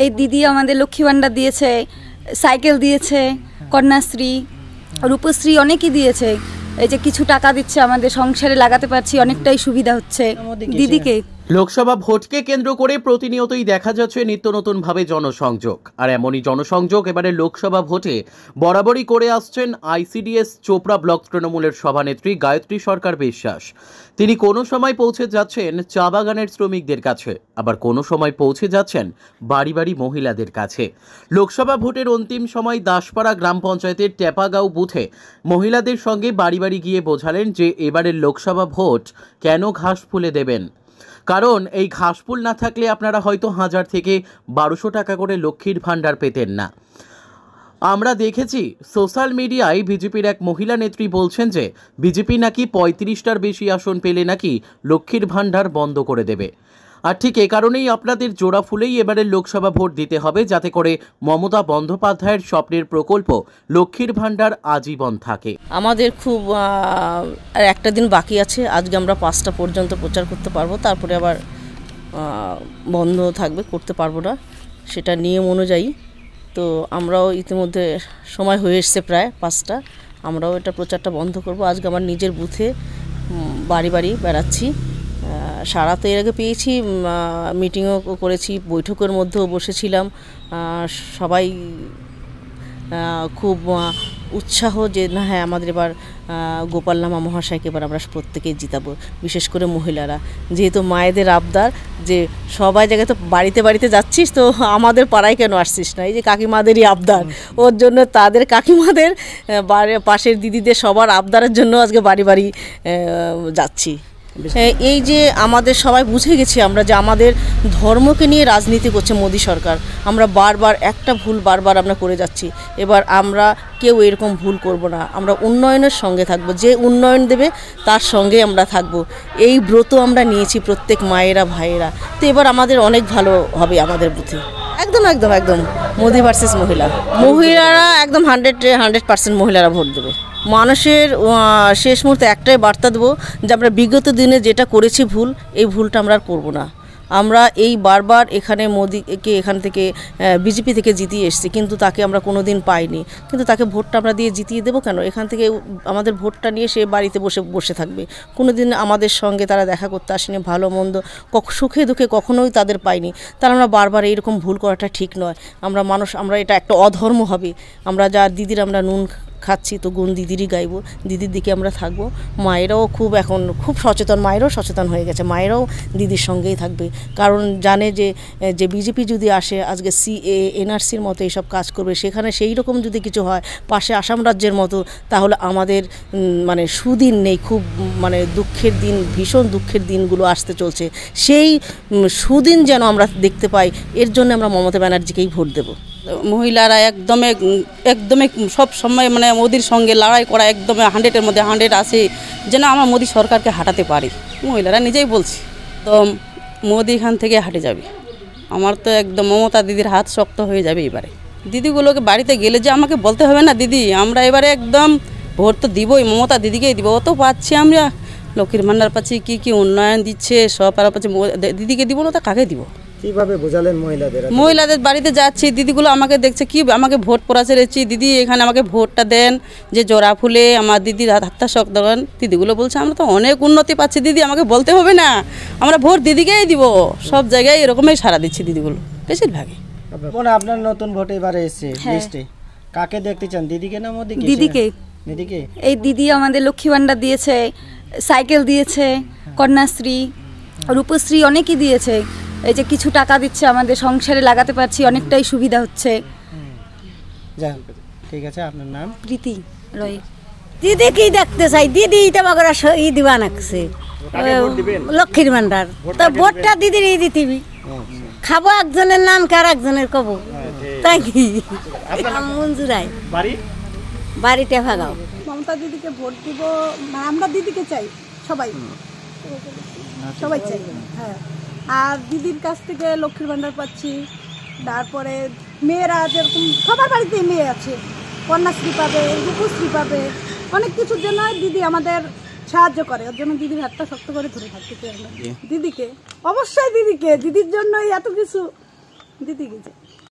এই দিদি আমাদের লক্ষ্মী ভান্ডার দিয়েছে, সাইকেল দিয়েছে, কন্যাশ্রী, রূপশ্রী অনেকই দিয়েছে। এই যে কিছু টাকা দিচ্ছে আমাদের সংসারে লাগাতে পারছি, অনেকটাই সুবিধা হচ্ছে দিদিকে। লোকসভা ভোটকে কেন্দ্র করে প্রতিনিয়তই দেখা যাচ্ছে নিত্য নতুন ভাবে জনসংযোগ, আর এমনই জনসংযোগ এবারে লোকসভা ভোটে বরাবরই করে আসছেন আইসিডিএস চোপড়া ব্লক তৃণমূলের সভানেত্রী গায়ত্রী সরকার বিশ্বাস। তিনি কোনো সময় পৌঁছে যাচ্ছেন চা বাগানের শ্রমিকদের কাছে, আবার কোনো সময় পৌঁছে যাচ্ছেন বাড়ি বাড়ি মহিলাদের কাছে। লোকসভা ভোটের অন্তিম সময় দাসপাড়া গ্রাম পঞ্চায়েতের টেপাগাঁও বুথে মহিলাদের সঙ্গে বাড়ি বাড়ি গিয়ে বোঝালেন যে এবারের লোকসভা ভোট কেন ঘাস ফুলে দেবেন, কারণ এই ঘাসফুল না থাকলে আপনারা হয়তো 1000 থেকে 1200 টাকা করে লক্ষ্মীর ভাণ্ডার পেতেন না। আমরা দেখেছি সোশ্যাল মিডিয়ায় বিজেপির এক মহিলা নেত্রী বলছেন যে বিজেপি নাকি 35টার বেশি আসন পেলে নাকি লক্ষ্মীর ভাণ্ডার বন্ধ করে দেবে। আর ঠিক এ কারণেই আপনাদের জোড়া ফুলেই এবারের লোকসভা ভোট দিতে হবে, যাতে করে মমতা বন্দ্যোপাধ্যায়ের স্বপ্নের প্রকল্প লক্ষ্মীর ভাণ্ডার আজীবন থাকে। আমাদের খুব আর একটা দিন বাকি আছে, আজকে আমরা 5টা পর্যন্ত প্রচার করতে পারবো, তারপরে আবার বন্ধ থাকবে, করতে পারবো না, সেটা নিয়ম অনুযায়ী। তো আমরাও ইতিমধ্যে সময় হয়ে এসছে প্রায় 5টা, আমরাও এটা প্রচারটা বন্ধ করব। আজকে আমার নিজের বুথে বাড়ি বাড়ি বেড়াচ্ছি। সারা তো এর আগে পেয়েছি, মিটিংও করেছি, বৈঠকের মধ্যেও বসেছিলাম। সবাই খুব উৎসাহ যে না হ্যাঁ আমাদের এবার গোপাল নামা মহাশয়কে এবার আমরা প্রত্যেকেই জিতাবো, বিশেষ করে মহিলারা, যেহেতু মায়েদের আবদার যে সবাই জায়গায় তো বাড়িতে বাড়িতে যাচ্ছিস, তো আমাদের পাড়ায় কেন আসছিস না, এই যে কাকিমাদেরই আবদার, ওর জন্য তাদের কাকিমাদের পাশের দিদিদের সবার আবদারের জন্য আজকে বাড়ি বাড়ি যাচ্ছি। এই যে আমাদের সবাই বুঝে গেছি আমরা যে আমাদের ধর্মকে নিয়ে রাজনীতি করছে মোদী সরকার, আমরা বারবার একটা ভুল বারবার আমরা করে যাচ্ছি। এবার আমরা কেউ এরকম ভুল করব না, আমরা উন্নয়নের সঙ্গে থাকব, যে উন্নয়ন দেবে তার সঙ্গে আমরা থাকব, এই ব্রত আমরা নিয়েছি প্রত্যেক মায়েরা ভাইয়েরা। তো এবার আমাদের অনেক ভালো হবে আমাদের বুথে। একদম একদম একদম মোদী ভার্সেস মহিলারা একদম 100% মহিলারা ভোট দেবে। মানুষের শেষ মুহূর্তে একটাই বার্তা দেবো যে আমরা বিগত দিনে যেটা করেছি ভুল, এই ভুলটা আমরা আর করবো না। আমরা এই বারবার এখানে মোদিকে এখান থেকে বিজেপি থেকে জিতিয়ে এসেছি, কিন্তু তাকে আমরা কোনো দিন পাইনি, কিন্তু তাকে ভোটটা আমরা দিয়ে জিতিয়ে দেবো কেন? এখান থেকে আমাদের ভোটটা নিয়ে সে বাড়িতে বসে থাকবে, কোনো দিন আমাদের সঙ্গে তারা দেখা করতে আসেনি, ভালো মন্দ সুখে দুঃখে কখনোই তাদের পাইনি। তাহলে আমরা বারবার এইরকম ভুল করাটা ঠিক নয়। আমরা এটা একটা অধর্ম হবে। আমরা যা দিদির আমরা নুন খাচ্ছি, তো গুণ দিদিরই গাইবো, দিদির দিকে আমরা থাকবো। মায়েরাও এখন খুব সচেতন, মায়েরাও সচেতন হয়ে গেছে, মায়েরাও দিদির সঙ্গেই থাকবে, কারণ জানে যে বিজেপি যদি আসে আজকে CA NRCর মতো এইসব কাজ করবে, সেখানে সেই রকম যদি কিছু হয় পাশে আসাম রাজ্যের মতো, তাহলে আমাদের মানে সুদিন নেই, খুব মানে দুঃখের দিন, ভীষণ দুঃখের দিনগুলো আসতে চলছে। সেই সুদিন যেন আমরা দেখতে পাই, এর জন্য আমরা মমতা ব্যানার্জিকেই ভোট দেব। মহিলারা একদমই সব সময় মানে মোদির সঙ্গে লড়াই করা, একদমই 100-এর মধ্যে 100 আসে যেন আমরা মোদি সরকারকে হাঁটাতে পারি। মহিলারা নিজেই বলছি, তো মোদি এখান থেকে হাঁটে যাবে। আমার তো একদম মমতা দিদির হাত শক্ত হয়ে যাবে এবারে। দিদিগুলোকে বাড়িতে গেলে যে আমাকে বলতে হবে না দিদি আমরা এবারে একদম ভোট তো দিবই, মমতা দিদিকেই দিব। ও তো পাচ্ছি আমরা লক্ষ্মীর ভাণ্ডার পাচ্ছি, কি উন্নয়ন দিচ্ছে সব আর পাচ্ছি, দিদিকে দিব না তো কাকে দিব? কিভাবে বোঝালেন মহিলাদের বাড়িতে যাচ্ছি, দিদিগুলো আমাকে দেখছে, কি আমাকে ভোট পড়াতে রেছি, দিদি এখানে আমাকে ভোটটা দেন, যে জোড়া ফুলে আমার দিদির হাতটা শক্ত করেন। দিদিগুলো বলছে আমরা তো অনেক উন্নতি পাচ্ছি দিদি, আমাকে বলতে হবে না, আমরা ভোট দিদিকেই দিব। সব জায়গায় এরকমই সাড়া দিচ্ছি দিদিগুলো বেশিরভাগই। আপনার নতুন ভোট এবারে এসেছে লিস্টে, কাকে দেখতে চান, দিদিকে না মোদিকে? দিদিকে। এই দিদি আমাদের লক্ষ্মী ভান্ডার দিয়েছে, সাইকেল দিয়েছে, কন্যাশ্রী, রূপশ্রী অনেকই দিয়েছে। এই যে কিছু টাকা দিচ্ছে আমাদের সংসারে লাগাতে পারছি, অনেকটাই সুবিধা হচ্ছে। ঠিক আছে, আপনার নাম? প্রীতি রয়। দিদি কি দেখতে চাই, দিদি দিবা নাকছে লক্ষ্মীর ভান্ডার, তো ভোটটা দিদির দিতিবি, খাবো একজনের নাম কার একজনের কব, তাই কি? মঞ্জুরাই বাড়িতে ভাগাও। মমতা দিদিকে ভোট দিব, আমরা দিদিকে চাই, সবাই চাই। হ্যাঁ, আর দিদির কাছ থেকে লক্ষ্মীর ভান্ডার পাচ্ছি, তারপরে মেয়েরা যেরকম সবার বাড়িতে মেয়ে আছে, কন্যাশ্রী পাবে, রূপশ্রী পাবে, অনেক কিছুর জন্য দিদি আমাদের সাহায্য করে। ওর জন্য দিদির হাতটা শক্ত করে ধরে থাকতে চাই আমরা দিদিকে, অবশ্যই দিদিকে, দিদির জন্যই এত কিছু দিদিকে চাই।